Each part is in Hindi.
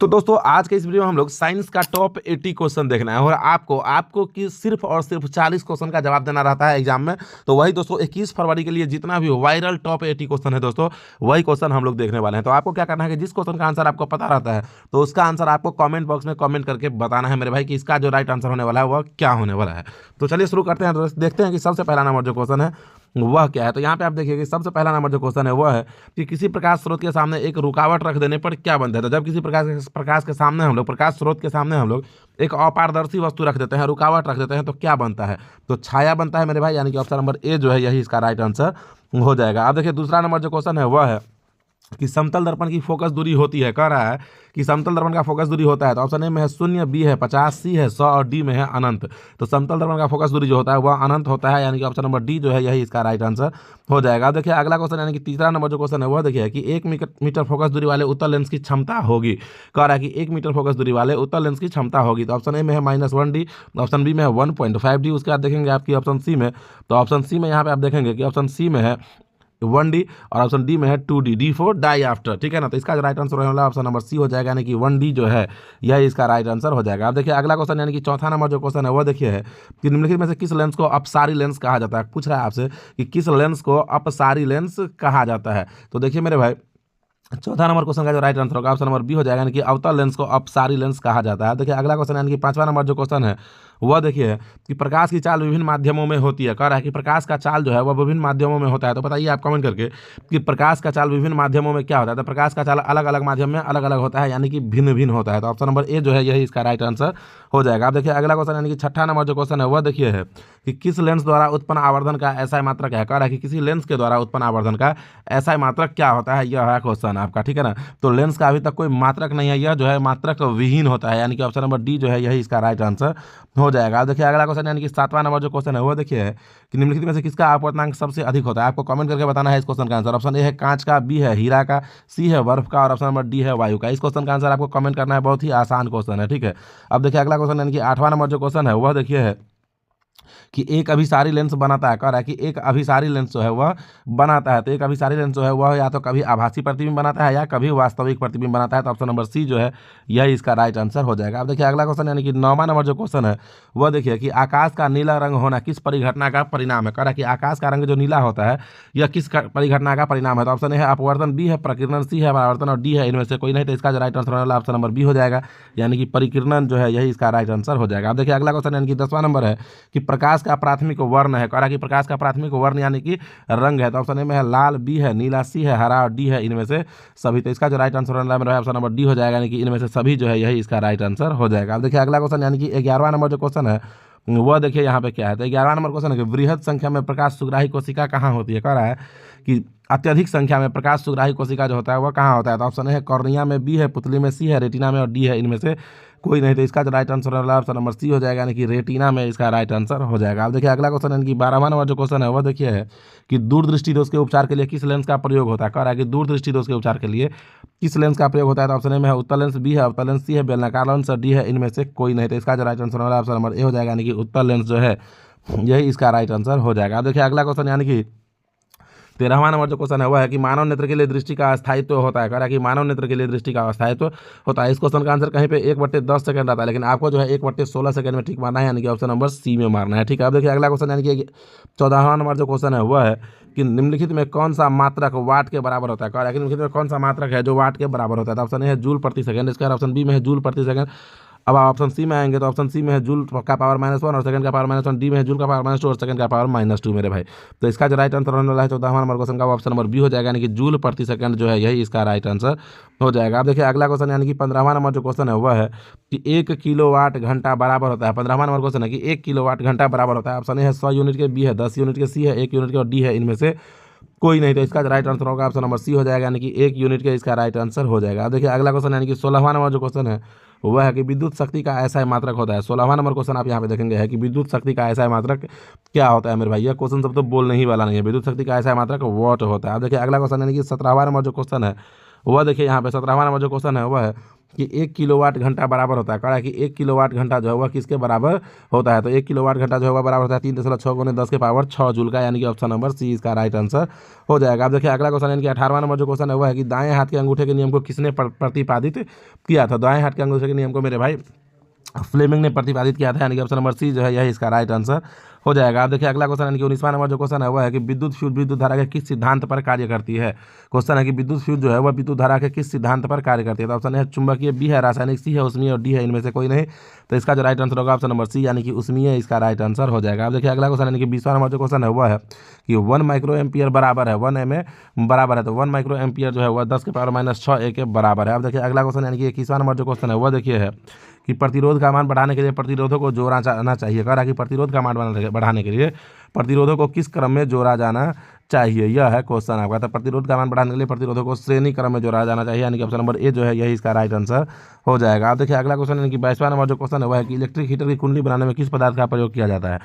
तो दोस्तों आज के इस वीडियो में हम लोग साइंस का टॉप 80 क्वेश्चन देखना है और आपको कि सिर्फ और सिर्फ 40 क्वेश्चन का जवाब देना रहता है एग्जाम में। तो वही दोस्तों 21 फरवरी के लिए जितना भी वायरल टॉप 80 क्वेश्चन है दोस्तों वही क्वेश्चन हम लोग देखने वाले हैं। तो आपको क्या करना है कि जिस क्वेश्चन का आंसर आपको पता रहता है तो उसका आंसर आपको कॉमेंट बॉक्स में कॉमेंट करके बताना है मेरे भाई कि इसका जो राइट आंसर होने वाला है वह क्या होने वाला है। तो चलिए शुरू करते हैं। तो देखते हैं कि सबसे पहला नंबर जो क्वेश्चन है वह क्या है। तो यहाँ पे आप देखिए कि सबसे पहला नंबर जो क्वेश्चन है वह है कि किसी प्रकाश स्रोत के सामने एक रुकावट रख देने पर क्या बनता है। तो जब किसी प्रकाश के सामने हम लोग प्रकाश स्रोत के सामने हम लोग एक अपारदर्शी वस्तु रख देते हैं, रुकावट रख देते हैं, तो क्या बनता है। तो छाया बनता है मेरे भाई, यानी कि ऑप्शन नंबर ए जो है यही इसका राइट आंसर हो जाएगा। अब देखिए दूसरा नंबर जो क्वेश्चन है वह है कि समतल दर्पण की फोकस दूरी होती है। कह रहा है कि समतल दर्पण का फोकस दूरी होता है। तो ऑप्शन ए में है 0, बी है 50, सी है 100 और डी में है अनंत। तो समतल दर्पण का फोकस दूरी जो होता है वह अनंत होता है, यानी कि ऑप्शन नंबर डी जो है यही इसका राइट आंसर हो जाएगा। अब देखिए अगला क्वेश्चन यानी कि तीसरा नंबर जो क्वेश्चन है वह देखिए कि 1 मीटर फोकस दूरी वाले उत्तल लेंस की क्षमता होगी। कह रहा है कि 1 मीटर फोकस दूरी वाले उत्तल लेंस की क्षमता होगी। तो ऑप्शन ए में है -1D, ऑप्शन बी में है 1.5D। उसके बाद देखेंगे आपकी ऑप्शन सी में। तो ऑप्शन सी में यहाँ पे आप देखेंगे कि ऑप्शन सी में है 1D और ऑप्शन डी में है 2D, D for die after. ठीक है ना। तो इसका जो राइट आंसर होने वाला ऑप्शन नंबर सी हो जाएगा, यानी कि 1D जो है यह इसका राइट आंसर हो जाएगा। अब देखिए अगला क्वेश्चन यानी कि चौथा नंबर जो क्वेश्चन है वो देखिए है कि निम्नलिखित में से किस लेंस को अपसारी लेंस कहा जाता है। पूछ रहा है आपसे कि किस लेंस को अपसारी लेंस कहा जाता है। तो देखिए मेरे भाई चौथा नंबर क्वेश्चन का जो राइट आंसर होगा ऑप्शन नंबर बी हो जाएगा, यानी कि अवतल लेंस को अपसारी लेंस कहा जाता है। देखिए अगला क्वेश्चन यानी कि पांचवा नंबर जो क्वेश्चन है वह देखिए कि प्रकाश की चाल विभिन्न माध्यमों में होती है। कह रहा है कि प्रकाश का चाल जो है वह विभिन्न माध्यमों में होता है। तो बताइए आप कमेंट करके कि प्रकाश का चाल विभिन्न माध्यमों में क्या होता है। तो प्रकाश का चाल अलग अलग माध्यम में अलग अलग होता है, यानी कि भिन्न भिन्न होता है। तो ऑप्शन नंबर ए जो है यही इसका राइट आंसर हो जाएगा। अब देखिए अगला क्वेश्चन यानी कि छठा नंबर जो क्वेश्चन है वह देखिए है कि किस लेंस द्वारा उत्पन्न आवर्धन का ऐसा मात्रक है। कह रहा है कि किसी लेंस के द्वारा उत्पन्न आवर्धन का ऐसा मात्रक क्या होता है, यह है क्वेश्चन आपका। ठीक है ना। तो लेंस का अभी तक कोई मात्रक नहीं है, यह जो है मात्रक विहीन होता है, यानी कि ऑप्शन नंबर डी जो है यही इसका राइट आंसर हो जाएगा। अब देखिए अगला क्वेश्चन यानी कि सातवां नंबर जो क्वेश्चन है वो देखिए है कि निम्नलिखित में से किसका अपवर्तनांक सबसे अधिक होता है। आपको कमेंट करके बताना है इस क्वेश्चन का आंसर। ऑप्शन ए है कांच का, बी है हीरा का, सी है बर्फ का और ऑप्शन नंबर डी है वायु का। इस क्वेश्चन का आंसर आपको कमेंट करना है, बहुत ही आसान क्वेश्चन है। ठीक है। अब देखिए अगला क्वेश्चन यानी कि आठवां नंबर जो क्वेश्चन है वह देखिए है कि एक अभिसारी लेंस बनाता है। कह रहा है कि एक अभिसारी लेंस जो है वह बनाता है। तो एक अभिसारी लेंस जो है वह या तो कभी आभासी प्रतिबिंब बनाता है या कभी वास्तविक प्रतिबिंब बनाता है। तो ऑप्शन नंबर सी जो है यही इसका राइट आंसर हो जाएगा। अब देखिए अगला क्वेश्चन यानी कि 9वां नंबर जो क्वेश्चन है वह देखिए कि आकाश का नीला रंग होना किस परिघटना का परिणाम है। कह रहा है कि आकाश का रंग जो नीला होता है यह किस परिघटना का परिणाम है। तो ऑप्शन ए है अपवर्तन, बी है प्रकीर्णन, सी है परावर्तन और डी है इनमें से कोई नहीं। तो इसका जो राइट आंसर होने वाला ऑप्शन नंबर बी हो जाएगा, यानी कि परिकीर्णन जो है यही इसका राइट आंसर हो जाएगा। अब देखिए अगला क्वेश्चन यानी कि 10वां नंबर है कि प्रकाश का प्राथमिक वर्ण है। कह रहा है कि प्रकाश का प्राथमिक वर्ण यानी कि रंग है। तो ऑप्शन ए में है लाल, बी है नीला, सी है हरा और डी है इनमें से सभी। तो इसका जो राइट आंसर होने वाला है ऑप्शन नंबर डी हो जाएगा, यानी कि इनमें से सभी जो है यही इसका राइट आंसर हो जाएगा। अब देखिए अगला क्वेश्चन यानी कि 11वां नंबर जो क्वेश्चन है वह देखिए यहाँ पे क्या है। तो 11वां नंबर क्वेश्चन है कि वृहद संख्या में प्रकाश सुग्राही कोशिका कहाँ होती है। कह रहा है कि अत्यधिक संख्या में प्रकाश सुग्राही कोशिका जो होता है वह कहाँ होता है। तो ऑप्शन ए है कॉर्निया में, बी है पुतली में, सी है रेटिना में और डी है इनमें से कोई नहीं। तो इसका जो राइट आंसर होगा ऑप्शन नंबर सी हो जाएगा, यानी कि रेटिना में इसका राइट आंसर हो जाएगा। अब देखिए अगला क्वेश्चन यानी कि 12वां नंबर जो क्वेश्चन है वह देखिए है कि दूरदृष्टि दोष के उपचार के लिए किस लेंस का प्रयोग होता है। कह रहा है कि दूरदृष्टि दोष के उपचार के लिए किस लेंस का प्रयोग होता है। तो ऑप्शन ए में है उत्तल लेंस, बी है अवतल लेंस, सी है बेलनाकार लेंस और डी है इनमें से कोई नहीं। तो इसका जो राइट आंसर होगा ऑप्शन नंबर ए हो जाएगा, यानी कि उत्तल लेंस जो है यही इसका राइट आंसर हो जाएगा। अब देखिए अगला क्वेश्चन यानी कि 13वां नंबर जो क्वेश्चन है वह है कि मानव नेत्र के लिए दृष्टि का अस्थायित्व होता है। कह रहा है कि मानव नेत्र के लिए दृष्टि का अस्थायित्व होता है। इस क्वेश्चन का आंसर कहीं पे 1/10 सेकंड आता है, लेकिन आपको जो है 1/16 सेकंड में ठीक मारना है, यानी कि ऑप्शन नंबर सी में मारना है। ठीक है। अब देखिए अगला क्वेश्चन यानी कि 14वां नंबर जो क्वेश्चन है वह है कि निम्नलिखित में कौन सा मात्रक वाट के बराबर होता है। कह रहा है कि निम्नलिखित में कौन सा मात्रक है जो वाट के बराबर होता है। तो ऑप्शन ए है जूल प्रति सेकंड, इसका ऑप्शन बी में है जूल प्रति सेकंड। अब ऑप्शन सी में आएंगे तो ऑप्शन सी में है जूल का पावर -1 और सेकंड का पावर -1, डी में है जूल का पावर -2 और सेकंड का पावर -2 मेरे भाई। तो इसका जो राइट आंसर होने वाला है 14वां नंबर क्वेश्चन का ऑप्शन नंबर बी हो जाएगा, यानी कि जूल प्रति सेकंड जो है यही इसका राइट आंसर हो जाएगा। अब देखिए अगला क्वेश्चन यानी कि 15वां नंबर जो क्वेश्चन है वह है कि 1 किलोवाट घंटा बराबर होता है। 15वां नंबर क्वेश्चन है कि 1 किलोवाट घंटा बराबर होता है। ऑप्शन ए है 100 यूनिट के, बी है 10 यूनिट के, सी है 1 यूनिट के और डी है इनमें से कोई नहीं। तो इसका राइट आंसर होगा ऑप्शन नंबर सी हो जाएगा, यानी कि 1 यूनिट के इसका राइट आंसर हो जाएगा। अब देखिए अगला क्वेश्चन यानी कि 16वां नंबर जो क्वेश्चन है वह है कि विद्युत शक्ति का ऐसा मात्रक होता है। 16वां नंबर क्वेश्चन आप यहाँ पे देखेंगे है कि विद्युत शक्ति का ऐसा मात्रक क्या होता है मेरे भाई। यह क्वेश्चन सब तो बोलने ही वाला नहीं है। विद्युत शक्ति का ऐसा मात्रक वॉट होता है। अब देखिए अगला क्वेश्चन यानी कि 17वां नंबर जो क्वेश्चन है वह देखिए यहाँ पे 17वां नंबर जो क्वेश्चन है वह है कि 1 किलोवाट घंटा बराबर होता है। कह रहा है कि 1 किलोवाट घंटा जो है वह किसके बराबर होता है, तो 1 किलोवाट घंटा जो है वह बराबर होता है 3.6 गुने 10 के पावर 6 जूल का, यानी कि ऑप्शन नंबर सी इसका राइट आंसर हो जाएगा। अब देखिए अगला क्वेश्चन यानी कि 18वां नंबर जो क्वेश्चन है वह है कि दाएं हाथ के अंगूठे के नियम को किसने प्रतिपादित किया था। दाएं हाथ के अंगूठे के नियम को मेरे भाई फ्लेमिंग ने प्रतिपादित किया था, यानी कि ऑप्शन नंबर सी जो है यही इसका राइट आंसर हो जाएगा। अब देखिए अगला क्वेश्चन यानी कि 19वां नंबर जो क्वेश्चन है वह है कि विद्युत फ्यूज विद्युत धारा के किस सिद्धांत पर कार्य करती है। क्वेश्चन है कि विद्युत फ्यूज जो है वह विद्युत धारा के किस सिद्धांत पर कार्य करती है, तो ऑप्शन है चुंबकीय, बी है रासायनिक, सी है उष्मीय और डी है इनमें से कोई नहीं। तो इसका जो राइट आंसर होगा ऑप्शन नंबर सी यानी कि उष्मीय इसका राइट आंसर हो जाएगा। अब देखिए अगला क्वेश्चन यानी कि 20वां नंबर जो क्वेश्चन है वह है कि 1 माइक्रो एम्पियर बराबर है 1 एमए बराबर है, तो 1 माइक्रो एम्पियर जो है वह 10 के पावर -6 के बराबर है। अब देखिए अगला क्वेश्चन यानी कि 21वां नंबर जो क्वेश्चन है वह देखिए है कि प्रतिरोध का मान बढ़ाने के लिए प्रतिरोधों को जोड़ा जाना चाहिए। कह रहा है कि प्रतिरोध का मान बढ़ाने के लिए प्रतिरोधों को किस क्रम में जोड़ा जाना चाहिए, यह है क्वेश्चन आपका। तो प्रतिरोध का मान बढ़ाने के लिए प्रतिरोधों को श्रेणी क्रम में जोड़ा जाना चाहिए, यानी कि ऑप्शन नंबर ए जो है यही इसका राइट आंसर हो जाएगा। अब देखिए अगला क्वेश्चन यानी कि 22वां नंबर जो क्वेश्चन है वह है कि इलेक्ट्रिक हीटर की कुंडली बनाने में किस पदार्थ का प्रयोग किया जाता है।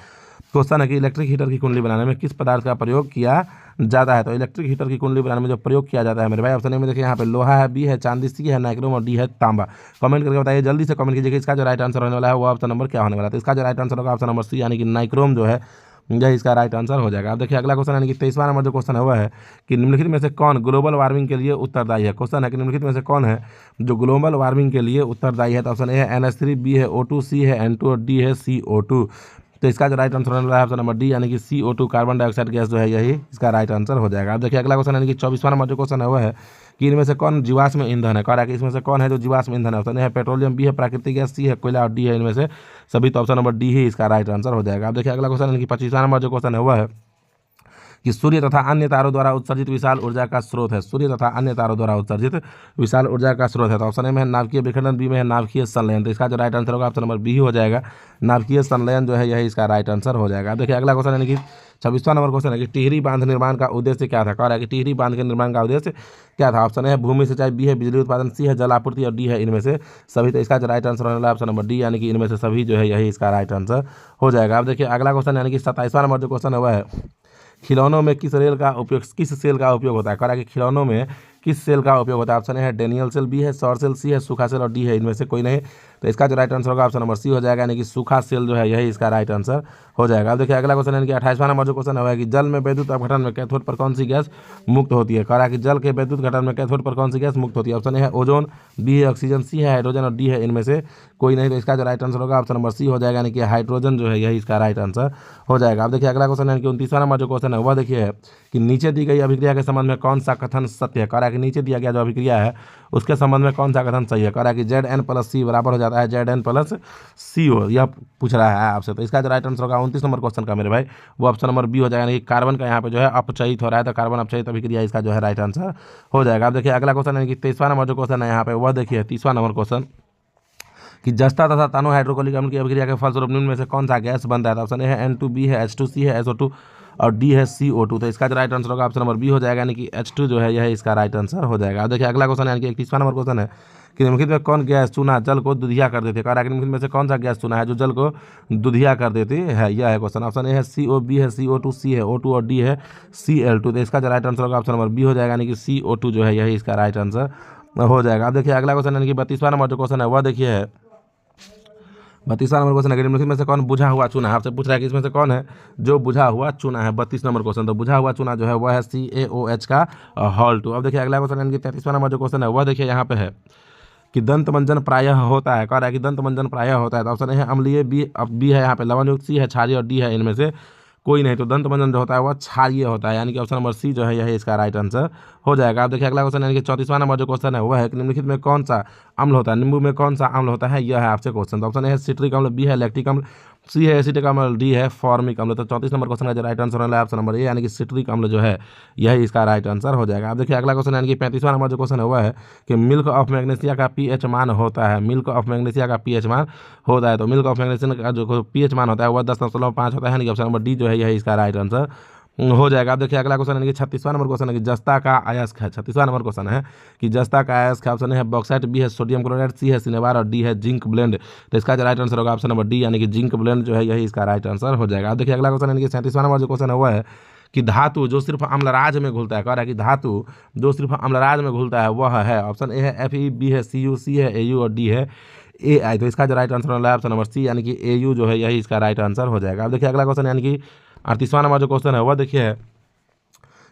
क्वेश्चन है कि इलेक्ट्रिक हीटर की कुंडली बनाने में किस पदार्थ का प्रयोग किया जाता है, तो इलेक्ट्रिक हीटर की कुंडली बनाने में जो प्रयोग किया जाता है मेरे भाई ऑप्शन ए में देखिए यहाँ पे लोहा है, बी है चांदी, सी है नाइक्रोम और डी है तांबा। कमेंट करके बताइए, जल्दी से कमेंट कीजिए कि इसका जो राइट आंसर होने वाला है वो ऑप्शन नंबर क्या होने वाला है। तो इसका जो राइट आंसर होगा ऑप्शन नंबर सी यानी कि नाइक्रोम जो है यही इसका राइट आंसर हो जाएगा। अब देखिए अगला क्वेश्चन यानी कि 23वां नंबर जो क्वेश्चन है वह है कि निम्नलिखित में से कौन ग्लोबल वार्मिंग के लिए उत्तरदायी है। क्वेश्चन है कि निम्नलिखित में से कौन है जो ग्लोबल वार्मिंग के लिए उत्तरदायी है, तो ऑप्शन ए है NH3, बी है O2, सी है N2 और डी है CO2। तो इसका जो राइट आंसर होने वाला है ऑप्शन नंबर डी यानी कि CO2 कार्बन डाइऑक्साइड गैस जो है यही इसका राइट आंसर हो जाएगा। अब देखिए अगला क्वेश्चन यानी कि 24वां नंबर जो क्वेश्चन है वह है कि इनमें से कौन जीवाश्म ईंधन है। कह रहा है कि इसमें से कौन है जो जीवाश्म ईंधन है, ऑप्शन ए है पेट्रोलियम, बी है प्राकृतिक गैस, सी है कोयला और डी है इनमें से सभी। तो ऑप्शन नंबर डी ही इसका राइट आंसर हो जाएगा। अब देखिए अगला क्वेश्चन यानी कि 25वां नंबर जो क्वेश्चन है वह है कि सूर्य तथा अन्य तारों द्वारा उत्सर्जित विशाल ऊर्जा का स्रोत है। सूर्य तथा अन्य तारों द्वारा उत्सर्जित विशाल ऊर्जा का स्रोत है, तो ऑप्शन ए में है नाभिकीय विखंडन, बी में है नाभिकीय संलयन। तो इसका जो राइट आंसर होगा ऑप्शन नंबर बी ही हो जाएगा, नाभिकीय संलयन जो है यही इसका राइट आंसर हो जाएगा। देखिए अगला क्वेश्चन यानी कि 26वां नंबर क्वेश्चन है कि टिहरी बांध निर्माण का उद्देश्य क्या था। कह रहा है कि टिहरी बांध के निर्माण का उद्देश्य क्या था, ऑप्शन ए है भूमि सिंचाई, बी है बिजली उत्पादन, सी है जल आपूर्ति और डी है इनमें से सभी। तो इसका जो राइट आंसर होने वाला है ऑप्शन नंबर डी यानी कि इनमें से सभी जो है यही इसका राइट आंसर हो जाएगा। अब देखिए अगला क्वेश्चन यानी कि 27वां नंबर जो क्वेश्चन है वह है खिलौनों में किस सेल का उपयोग होता है। कह रहा है कि खिलौनों में किस सेल का उपयोग होता है, ऑप्शन ए है डेनियल सेल, बी है सौर सेल, सी है सूखा सेल और डी है इनमें से कोई नहीं। तो इसका जो राइट आंसर होगा ऑप्शन नंबर सी हो जाएगा, यानी कि सूखा सेल जो है यही इसका राइट आंसर हो जाएगा। अब देखिए अगला क्वेश्चन यानी कि 28वां नंबर जो क्वेश्चन है कि जल में विद्युत अपघटन में कैथोड पर कौन सी गैस मुक्त होती है। कह रहा है कि जल के विद्युत घटन में कैथोड पर कौन सी गैस मुक्त होती है, ऑप्शन ए है ओजोन, बी है ऑक्सीजन, सी है हाइड्रोजन और डी है इनमें से कोई नहीं। तो इसका जो राइट आंसर होगा ऑप्शन नंबर सी हो जाएगा, यानी कि हाइड्रोजन जो है यही इसका राइट आंसर हो जाएगा। अब देखिए अगला क्वेश्चन यानी कि 29वां नंबर जो क्वेश्चन है वह देखिए है कि नीचे दी गई अभिक्रिया के संबंध में कौन सा कथन सत्य है। कह रहा है कि नीचे दिया गया जो अभिक्रिया है उसके संबंध में कौन सा कथन सही है। कह रहा है कि Zn+C बराबर हो जाता है Zn+CO, यह पूछ रहा है आपसे। तो इसका जो राइट आंसर होगा 29 नंबर क्वेश्चन का मेरे भाई वो ऑप्शन नंबर बी हो जाएगा, यानी कि कार्बन का यहाँ पे जो है अपचयित हो रहा है, तो कार्बन अपचयित अभिक्रिया इसका जो है राइट आंसर हो जाएगा। अब देखिए अगला क्वेश्चन यानी कि 23वां नंबर जो क्वेश्चन है यहाँ पे वह देखिए 30वां नंबर क्वेश्चन कि जस्ता तथा तानो हाइड्रोक्लोरिक अम्ल की अभिक्रिया के फलस्वरूप निम्न में से कौन सा गैस बनता है। ऑप्शन ए है N2, बी है H2, सी है SO2 और डी है CO2। तो इसका जो राइट आंसर होगा ऑप्शन नंबर बी हो जाएगा, यानी कि H2 जो है यह इसका राइट आंसर हो जाएगा। अब देखिए अगला क्वेश्चन यानी कि 31वां नंबर क्वेश्चन है कि निम्नलिखित में कौन गैस चूना जल को दुधिया कर देती है। कह रहा है कि निम्नलिखित में से कौन सा गैस चूना है जो जल को दुधिया कर देती है, यह है क्वेश्चन। ऑप्शन ए है CO, बी है CO2, सी है O2 और डी है Cl2। तो इसका जो राइट आंसर होगा ऑप्शन नंबर बी हो जाएगा, यानी कि CO2 जो है यही इसका राइट आंसर हो जाएगा। अब देखिए अगला क्वेश्चन यानी कि 32वां नंबर जो क्वेश्चन है वह देखिए है 32वां नंबर क्वेश्चन है निम्नलिखित में से कौन बुझा हुआ चूना है। आपसे पूछ रहा है कि इसमें से कौन है जो बुझा हुआ चूना है। 32 नंबर क्वेश्चन, तो बुझा हुआ चूना जो है वह है CaOH का हॉल 2। अब देखिए अगला क्वेश्चन यानी कि 33वां नंबर जो क्वेश्चन है वह देखिए यहाँ पे है कि दंत मंजन प्रायः होता है। कह रहा है कि दंत मंजन प्रायः होता है, तो ऑप्शन ए है अम्लीय, बी है यहाँ पे लवण युक्त, सी है क्षारीय और डी है इनमें से कोई नहीं। तो दंत मंजन जो होता है वह क्षारीय होता है, यानी कि ऑप्शन नंबर सी जो है यही इसका राइट आंसर हो जाएगा। अब देखिए अगला क्वेश्चन यानी कि 34वां नंबर जो क्वेश्चन है वह है कि निम्नलिखित में कौन सा अम्ल होता है, नींबू में कौन सा अम्ल होता है, यह है आपसे क्वेश्चन। तो ऑप्शन ए है सिट्रिक अम्ल, बी है लैक्टिक अम्ल, सी है एसिटिक अम्ल, डी है फॉर्मिक अम्ल। तो 34 नंबर क्वेश्चन का जो राइट आंसर होना है ऑप्शन नंबर ए, यानी कि सिट्रिक अम्ल जो है यही इसका राइट आंसर हो जाएगा। अब देखिए अगला क्वेश्चन यानी कि 35वां नंबर जो क्वेश्चन है वह है कि मिल्क ऑफ मैग्नीशिया का pH मान होता है। मिल्क ऑफ मैग्नीशिया का pH मान होता है, तो मिल्क ऑफ मैग्नीशिया का जो pH मान होता है वह 10.5 होता है, यानी कि ऑप्शन नंबर डी जो है यही इसका राइट आंसर हो जाएगा। अब देखिए अगला क्वेश्चन यानी कि 36वां नंबर क्वेश्चन है कि जस्ता का अयस्क है। 36वां नंबर क्वेश्चन है कि जस्ता का अयस्क है, ऑप्शन है बॉक्साइट, बी है सोडियम क्लोराइड, सी है सिनेबार और डी है जिंक ब्लेंड। तो इसका जो राइट आंसर होगा ऑप्शन नंबर डी, यानी कि जिंक ब्लेंड जो है यही इसका राइट आंसर हो जाएगा। अब देखिए अगला क्वेश्चन यानी कि 37वां नंबर जो क्वेश्चन है वह है कि धातु जो सिर्फ अम्लराज में घुलता है, कह रहा है कि धातु जो सिर्फ अम्लराज में घुलता है वह है, ऑप्शन ए है Fe, बी है Cu, सी है Au और डी है Ai। तो इसका जो राइट आंसर होगा ऑप्शन नंबर सी, यानी कि Au जो है यही इसका राइट आंसर हो जाएगा। अब देखिए अगला क्वेश्चन, यानी कि 38वां नंबर जो क्वेश्चन है वह देखिए है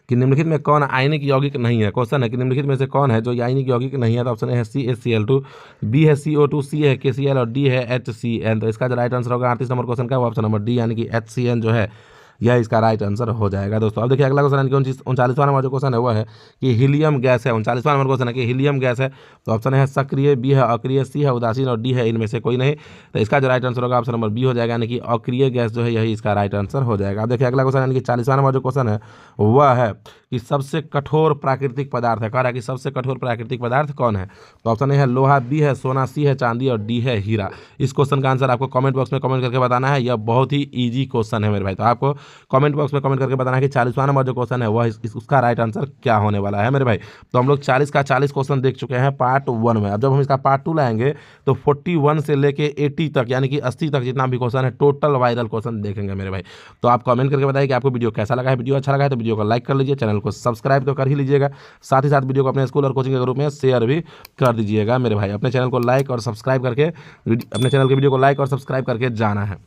कि निम्नलिखित में कौन आयनिक यौगिक नहीं है। क्वेश्चन है कि निम्नलिखित में से कौन है जो आयनिक यौगिक नहीं है। तो ऑप्शन ए है CaCl2, बी है CO2, सी है KCl और डी है HCl। तो इसका जो राइट आंसर होगा 38 नंबर क्वेश्चन का वो ऑप्शन नंबर डी, यानी कि HCl जो है यह इसका राइट आंसर हो जाएगा दोस्तों। अब देखिए अगला क्वेश्चन, यानी कि 39वां नंबर जो क्वेश्चन है वह है कि हीलियम गैस है। 39वां नंबर क्वेश्चन है कि हीलियम गैस है। तो ऑप्शन है सक्रिय, बी है अक्रिय, सी है उदासीन और डी है इनमें से कोई नहीं। तो इसका जो राइट आंसर होगा ऑप्शन नंबर बी हो जाएगा, यानी कि अक्रिय गैस जो है यही इसका राइट आंसर हो जाएगा। अब देखिए अगला क्वेश्चन, यानी कि 40वां नंबर जो क्वेश्चन है वह है कि सबसे कठोर प्राकृतिक पदार्थ है, कह रहा है कि सबसे कठोर प्राकृतिक पदार्थ कौन है। तो ऑप्शन ए है लोहा, बी है सोना, सी है चांदी और डी है हीरा। इस क्वेश्चन का आंसर आपको कमेंट बॉक्स में कमेंट करके बताना है। यह बहुत ही ईजी क्वेश्चन है मेरे भाई। तो आपको कमेंट बॉक्स में कमेंट करके बताना है कि 40वां नंबर जो क्वेश्चन है वह उसका राइट आंसर क्या होने वाला है मेरे भाई। तो हम लोग 40 का 40 क्वेश्चन देख चुके हैं पार्ट 1 में। अब जब हम इसका पार्ट 2 लाएंगे तो 41 से लेके 80 तक, यानी कि 80 तक जितना भी क्वेश्चन है टोटल वायरल क्वेश्चन देखेंगे मेरे भाई। तो आप कमेंट करके बताइए कि आपको वीडियो कैसा लगा है। वीडियो अच्छा लगा है तो वीडियो को लाइक कर लीजिए, चैनल को सब्सक्राइब तो कर ही लीजिएगा, साथ ही साथ वीडियो को अपने स्कूल और कोचिंग के ग्रुप में शेयर भी कर दीजिएगा मेरे भाई। अपने चैनल को लाइक और सब्सक्राइब करके, अपने चैनल के वीडियो को लाइक और सब्सक्राइब करके जाना है।